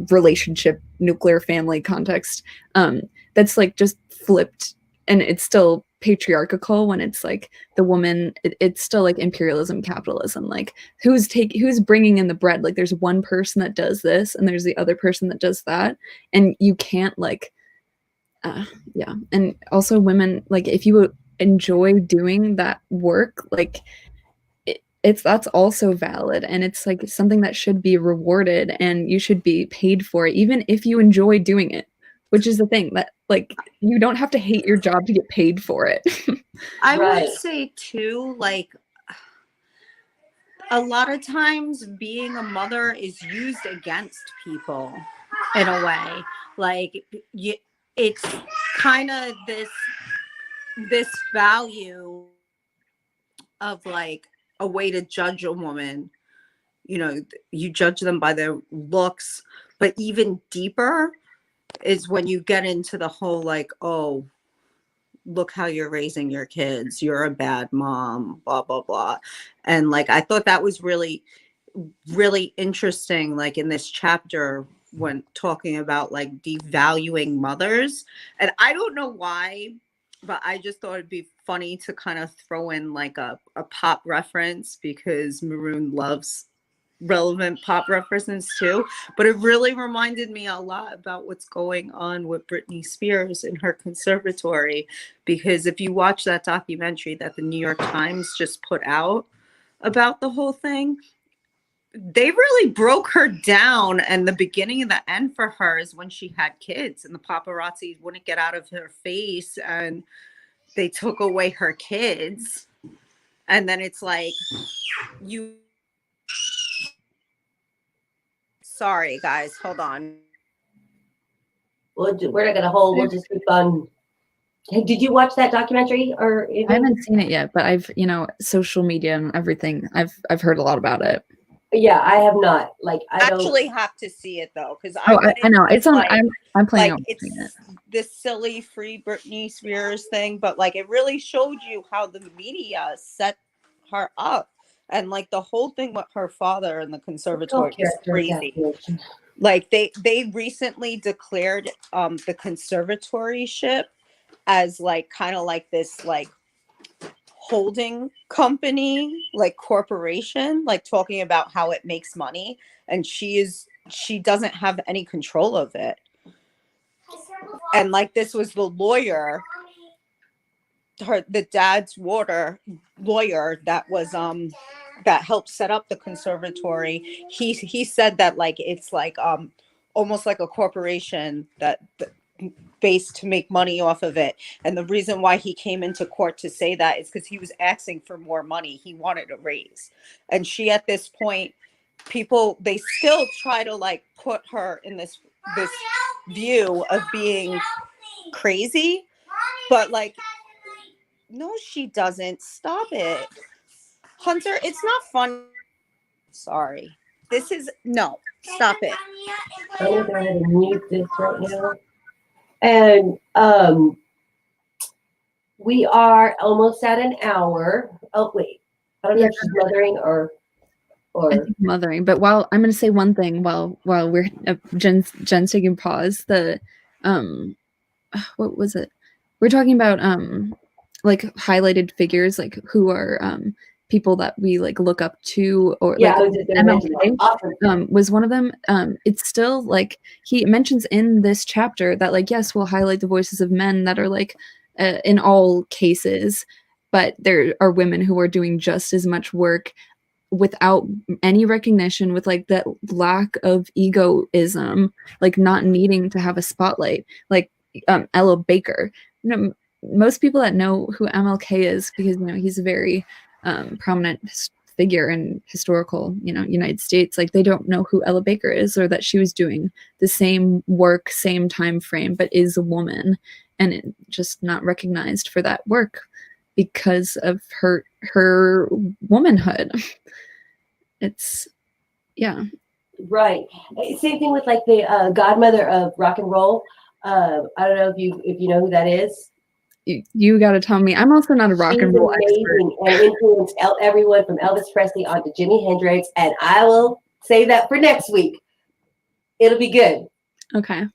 relationship, nuclear family context, that's like just flipped, and it's still patriarchal when it's like the woman, it's still like imperialism, capitalism, like who's bringing in the bread. Like there's one person that does this and there's the other person that does that, and you can't like and also women, like if you enjoy doing that work, like that's also valid, and it's like something that should be rewarded and you should be paid for it, even if you enjoy doing it, which is the thing that like you don't have to hate your job to get paid for it. I would say too, like a lot of times being a mother is used against people in a way. Like it's kind of this value of like a way to judge a woman. You know, you judge them by their looks, but even deeper is when you get into the whole like, oh, look how you're raising your kids, you're a bad mom, blah blah blah. And like I thought that was really interesting, like in this chapter when talking about like devaluing mothers. And I don't know why, but I just thought it'd be funny to kind of throw in like a pop reference, because Maroon loves relevant pop references too, but it really reminded me a lot about what's going on with Britney Spears in her conservatory. Because if you watch that documentary that the New York Times just put out about the whole thing, they really broke her down, and the beginning and the end for her is when she had kids and the paparazzi wouldn't get out of her face and they took away her kids. And then it's like, sorry guys, hold on. We're not gonna hold. We'll just keep on. Hey, did you watch that documentary or? I haven't seen it yet, but I've, you know, social media and everything. I've heard a lot about it. Yeah, I have not. Like, I actually have to see it though, because I know it's on. Like, I'm planning on it's seeing it. This silly free Britney Spears thing, but like it really showed you how the media set her up. And like the whole thing with her father and the conservatory is character crazy. assassination. Like they recently declared the conservatoryship as like kind of like this like holding company, like corporation, like talking about how it makes money, and she doesn't have any control of it. And like this was the lawyer, the dad's lawyer that was that helped set up the conservatory. He said that like it's like almost like a corporation that based to make money off of it. And the reason why he came into court to say that is because he was asking for more money. He wanted a raise. And she, at this point, people, they still try to like put her in this view of being crazy, but like, no, she doesn't. Stop it, Hunter. It's not fun. Sorry. This is no. Stop it. I'm gonna go ahead and mute this right now. And we are almost at an hour. Oh wait, I don't know if she's mothering or I think mothering. But while I'm going to say one thing while we're Jen's taking pause. The what was it? We're talking about like highlighted figures, like who are people that we like look up to, or yeah, like I was just gonna mention that. Awesome. was one of them. It's still like he mentions in this chapter that like, yes, we'll highlight the voices of men that are like in all cases, but there are women who are doing just as much work without any recognition, with like that lack of egoism, like not needing to have a spotlight, like Ella Baker. You know, most people that know who MLK is, because you know he's a very prominent figure in historical, you know, United States, like they don't know who Ella Baker is, or that she was doing the same work, same time frame, but is a woman, and just not recognized for that work because of her womanhood. It's right. Same thing with like the godmother of rock and roll. I don't know if you know who that is. You got to tell me. I'm also not a rock and roll expert. And influenced everyone from Elvis Presley on to Jimi Hendrix. And I will save that for next week. It'll be good. Okay.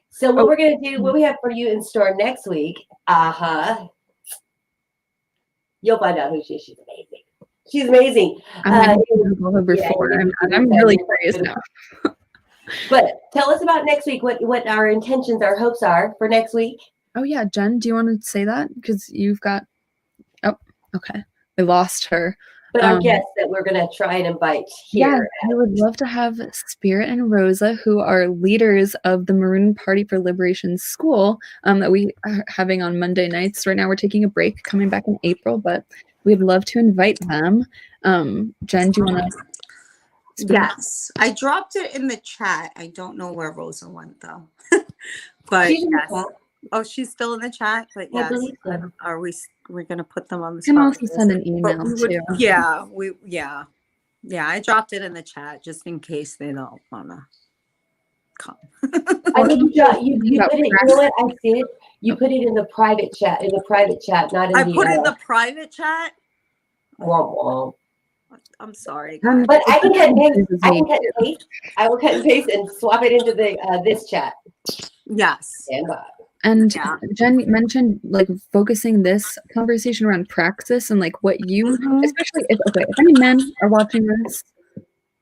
So what we're going to do, what we have for you in store next week, you'll find out who she is. She's amazing. She's amazing. I'm really curious now. But tell us about next week, what our intentions, our hopes are for next week. Oh yeah, Jen, do you want to say that? Because you've got, okay. I lost her. But our guests that we're going to try and invite here. Yeah, I would love to have Spirit and Rosa, who are leaders of the Maroon Party for Liberation School that we are having on Monday nights. Right now we're taking a break, coming back in April, but we'd love to invite them. Jen, do you want to? Yes, I dropped it in the chat. I don't know where Rosa went though. But yes. Oh, she's still in the chat. But yes, are we're gonna put them on the spot? You can also send an email too. Yeah, I dropped it in the chat just in case they don't wanna come. I think you put it. You know what? I see it. You put it in the private chat. In the private chat, not in the. I put it in the private chat. Womp womp. I'm sorry, but I can cut and paste. I can cut and paste. I will cut and paste and swap it into the this chat. Yes. Stand by. And Jen mentioned like focusing this conversation around praxis and like what you, especially if any men are watching this,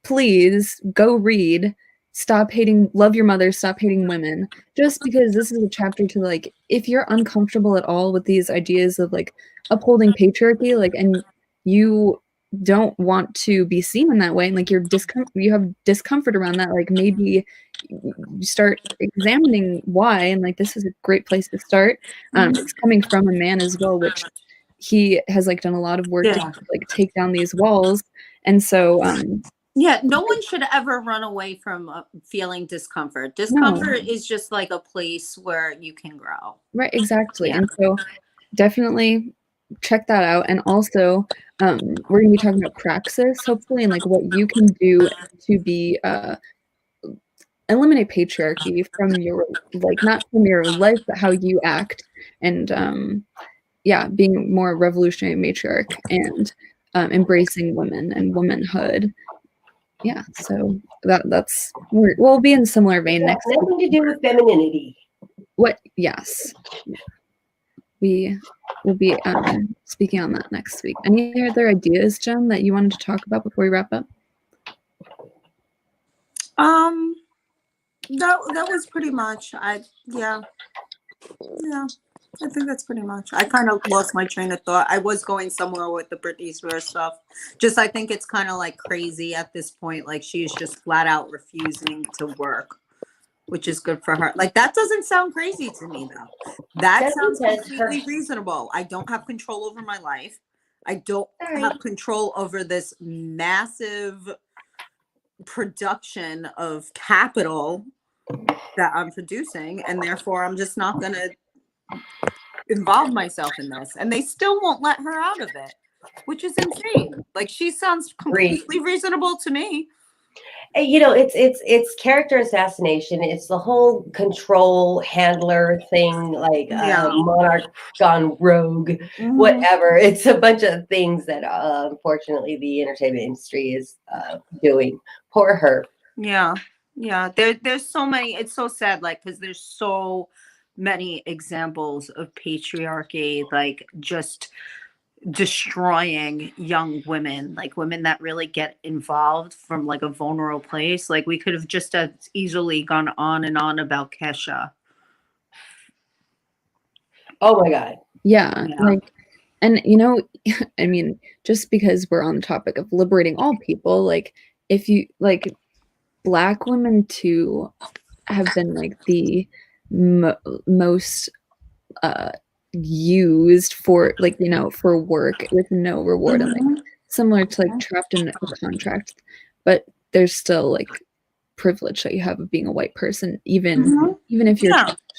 please go read Stop Hating, Love Your Mother, Stop Hating Women. Just because this is a chapter to like, if you're uncomfortable at all with these ideas of like upholding patriarchy, like, and you don't want to be seen in that way, and like you have discomfort around that, like maybe you start examining why, and like this is a great place to start. It's coming from a man as well, which he has like done a lot of work to like take down these walls, and so no one should ever run away from feeling discomfort. Discomfort is just like a place where you can grow. Right, exactly. And so definitely check that out. And also we're going to be talking about praxis, hopefully, and like what you can do to be eliminate patriarchy from your, like, not from your life, but how you act, and being more revolutionary matriarch. And embracing women and womanhood. Yeah, so we'll be in similar vein next week. Nothing to do with femininity. Yes, we will be speaking on that next week. Any other ideas, Jen, that you wanted to talk about before we wrap up? That was pretty much. Yeah, I think that's pretty much. I kind of lost my train of thought. I was going somewhere with the Britney Spears stuff. Just I think it's kind of like crazy at this point. Like she's just flat out refusing to work, which is good for her. Like that doesn't sound crazy to me though. That sounds completely reasonable. I don't have control over my life. I don't have control over this massive production of capital that I'm producing, and therefore I'm just not going to involve myself in this. And they still won't let her out of it, which is insane. Like she sounds completely reasonable to me. You know, it's character assassination. It's the whole control handler thing, like monarch gone rogue, whatever. It's a bunch of things that unfortunately the entertainment industry is doing. Poor her. Yeah. There's so many. It's so sad, like because there's so many examples of patriarchy, like just destroying young women, like women that really get involved from like a vulnerable place. Like we could have just as easily gone on and on about Kesha. Oh my God. Yeah. Like, and you know, I mean, just because we're on the topic of liberating all people, like if you like Black women too have been like the most used for like, you know, for work with no reward and like similar to like trapped in a contract, but there's still like privilege that you have of being a white person, even if you're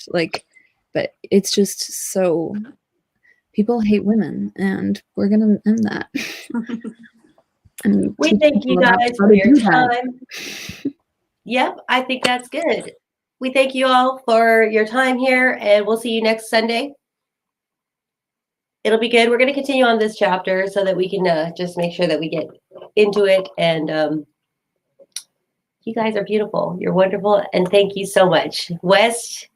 like, but it's just so people hate women and we're gonna end that. And we thank you guys for your time. Yep, I think that's good. We thank you all for your time here, and we'll see you next Sunday. It'll be good. We're going to continue on this chapter so that we can just make sure that we get into it. And you guys are beautiful. You're wonderful. And thank you so much. West,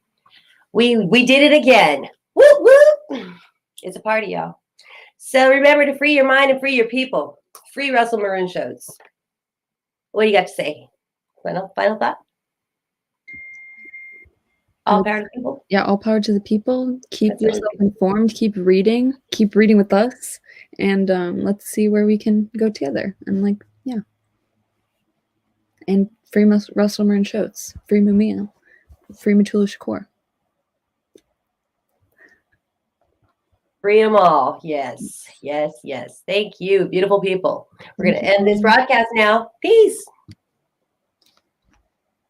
we did it again. Whoop, whoop. It's a party, y'all. So remember to free your mind and free your people. Free Russell Maroon Shoatz. What do you got to say? Final thought? All power to the people? Yeah, all power to the people. Keep yourself informed. Keep reading with us. And let's see where we can go together. And like, yeah. And free Russell Maroon Shoatz. Free Mumia. Free Matula Shakur. Free them all. Yes. Thank you, beautiful people. We're going to end this broadcast now. Peace.